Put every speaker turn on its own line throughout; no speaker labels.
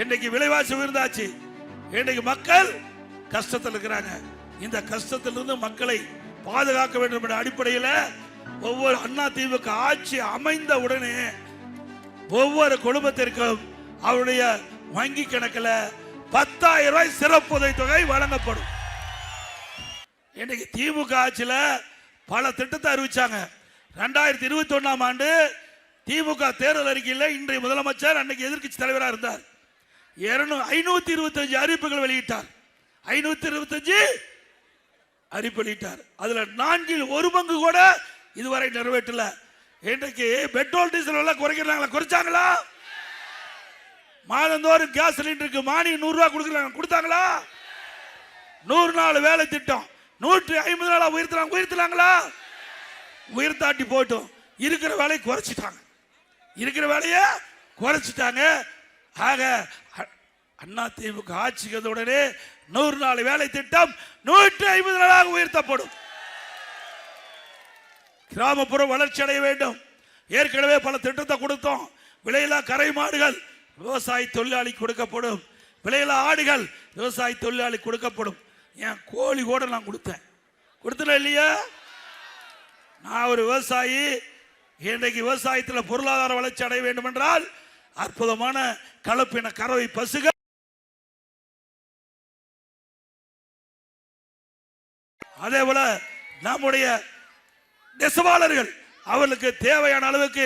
இன்னைக்கு விலைவாசி உயர்ந்தாச்சு. இன்னைக்கு மக்கள் கஷ்டத்தில் இருக்கிறாங்க. இந்த கஷ்டத்திலிருந்து மக்களை பாதுகாக்க வேண்டும் என்ற அடிப்படையில் ஒவ்வொரு அதிமுக ஆட்சி அமைந்த உடனே ஒவ்வொரு குடும்பத்திற்கும் அவருடைய வங்கி கணக்கில் 10,000 ரூபாய் சிறப்பு உதவித்தொகை வழங்கப்படும். இன்னைக்கு திமுக ஆட்சியில் பல திட்டத்தை அறிவிச்சாங்க. 2021ஆம் ஆண்டு திமுக தேர்தல் அறிக்கையில் இன்றைய முதலமைச்சர் அன்னைக்கு எதிர்க்கட்சி தலைவராக இருந்தார். 525 அறிவிப்புகள் வெளியிட்டார். 525 அறிவிப்பு வெளியிட்டார். அதுல 1/4 பங்கு கூட இதுவரை நிறைவேற்றல. இன்றைக்கு பெட்ரோல் டீசல் எல்லாம் குறைக்கிறாங்களா? குறைச்சாங்களா? மாதந்தோறும் கேஸ் சிலிண்டருக்கு மானியம் 100 ரூபாய் கொடுக்கறாங்க, கொடுத்தாங்களா? 100 நாள் வேலை திட்டம் 150 நாளா உயர்த்தலாங்களா? உயர்த்தாட்டி போட்டோம். இருக்கிற வேலையை குறைச்சிட்டாங்க. ஆக அதிமுக ஆட்சிக்கு உடனே 100 நாள் வேலை திட்டம் 150 நாளாக உயர்த்தப்படும். கிராமப்புற வளர்ச்சி அடைய வேண்டும். ஏற்கனவே பல திட்டத்தை கொடுத்தோம். விலையில்லா கரை மாடுகள் விவசாய தொழிலாளி கொடுக்கப்படும். விலையில்லா ஆடுகள் விவசாய தொழிலாளி கொடுக்கப்படும். என் கோழி கூட நான் கொடுத்தேன் இல்லையா? நான் ஒரு விவசாயி. இன்றைக்கு விவசாயத்தில் பொருளாதார வளர்ச்சி அடைய வேண்டும் என்றால் அற்புதமான கலப்பின கறவை பசுகள், அதே போல நம்முடைய நெசவாளர்கள் அவர்களுக்கு தேவையான அளவுக்கு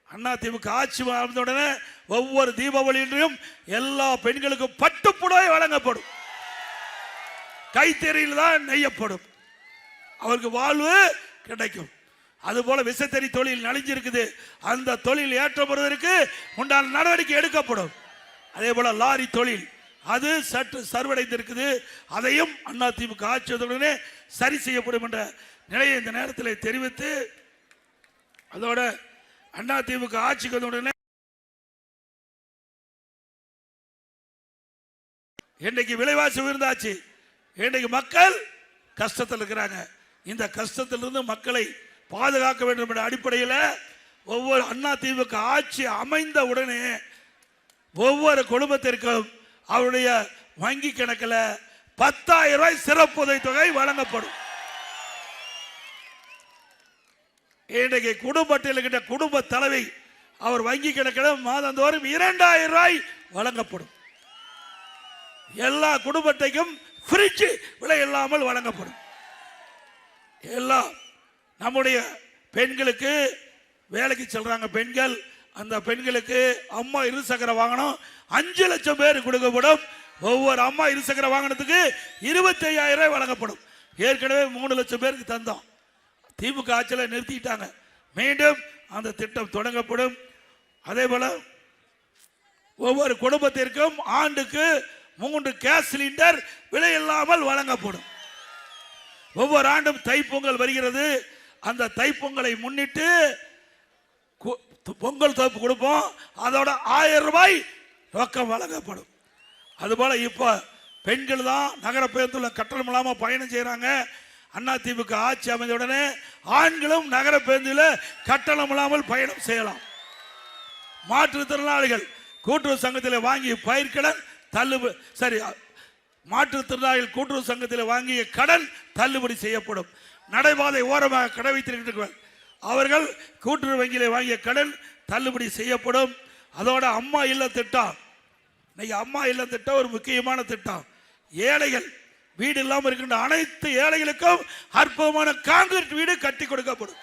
அதிமுக ஆட்சி உடனே ஒவ்வொரு தீபாவளியிலும் எல்லா பெண்களுக்கும் பட்டுப்புடவை வழங்கப்படும். கைத்தறியில் தான் நெய்யப்படும். அவருக்கு வாழ்வு கிடைக்கும். அதுபோல விசைத்தறி தொழில் நலிஞ்சிருக்குது. அந்த தொழில் ஏற்றப்படுவதற்கு உண்டான நடவடிக்கை எடுக்கப்படும். அதே போல லாரி தொழில் அது சற்று சர்வடைந்திருக்குது. அதையும் அதிமுக ஆட்சியுடனே சரி செய்யப்படும் என்ற நிலையை இந்த நேரத்தில் தெரிவித்து, அதோட அதிமுக ஆட்சிக்கு உடனே இன்னைக்கு விலைவாசி உயர்ந்தாச்சு. இன்னைக்கு மக்கள் கஷ்டத்தில் இருக்கிறாங்க. இந்த கஷ்டத்திலிருந்து மக்களை பாதுகாக்க வேண்டும் என்ற அடிப்படையில் ஒவ்வொரு அதிமுக ஆட்சி அமைந்த உடனே ஒவ்வொரு குடும்பத்திற்கும் அவருடைய வங்கி கணக்கில் 10,000 ரூபாய் சிறப்பு உதவித்தொகை வழங்கப்படும். இன்றைக்கு குடும்பத்தில் குடும்ப தலைவி அவர் வங்கி கணக்கில் மாதந்தோறும் 2,000 ரூபாய் வழங்கப்படும். எல்லா குடும்பத்தையும் ஃப்ரிட்ஜ் விலை இல்லாமல் வழங்கப்படும். எல்லாம் நம்முடைய பெண்களுக்கு வேலைக்கு செல்றாங்க பெண்கள், அந்த பெண்களுக்கு அம்மா இருசக்கர வாகனம் 5 லட்சம் பேர் கொடுக்கப்படும். ஒவ்வொரு அம்மா இருசக்கர வாகனத்துக்கு 25,000 ரூபாய் வழங்கப்படும். ஏற்கனவே 3 லட்சம் பேருக்கு தந்தோம். திமுக ஆட்சியில் நிறுத்திட்டாங்க. மீண்டும் அந்த திட்டம் தொடங்கப்படும். அதே போல ஒவ்வொரு குடும்பத்திற்கும் ஆண்டுக்கு 3 கேஸ் சிலிண்டர் விலை இல்லாமல் வழங்கப்படும். ஒவ்வொரு ஆண்டும் தைப்பொங்கல் வருகிறது. அந்த தைப்பொங்கலை முன்னிட்டு பொங்கல் தொகுப்பு கொடுப்போம். அதோட 1000 ரூபாய் ரொக்கம் வழங்கப்படும். அதுபோல இப்ப பெண்கள் தான் நகர பேருந்துல கட்டணம் இல்லாமல் பயணம் செய்யறாங்க. அதிமுக ஆட்சி அமைந்த உடனே ஆண்களும் நகர பேருந்தில் கட்டணம் இல்லாமல் பயணம் செய்யலாம். மாற்றுத்திறனாளிகள் கூட்டுறவு சங்கத்தில் வாங்கிய பயிர்க்கடன் தள்ளுபடி, சரி, மாற்றுத்திறனாளிகள் கூட்டுறவு சங்கத்தில் வாங்கிய கடன் தள்ளுபடி செய்யப்படும். நடைபாதை ஓரமாக கடை வைத்திருக்கிறார்கள் அவர்கள் கூட்டுறவு வங்கியில் வாங்கிய கடன் தள்ளுபடி செய்யப்படும். அதோட அம்மா இல்ல திட்டம், இன்னைக்கு அம்மா இல்ல திட்டம் ஒரு முக்கியமான திட்டம். ஏழைகள் வீடு இல்லாமல் இருக்கின்ற அனைத்து ஏழைகளுக்கும் அற்புதமான கான்கிரீட் வீடு கட்டி கொடுக்கப்படும்.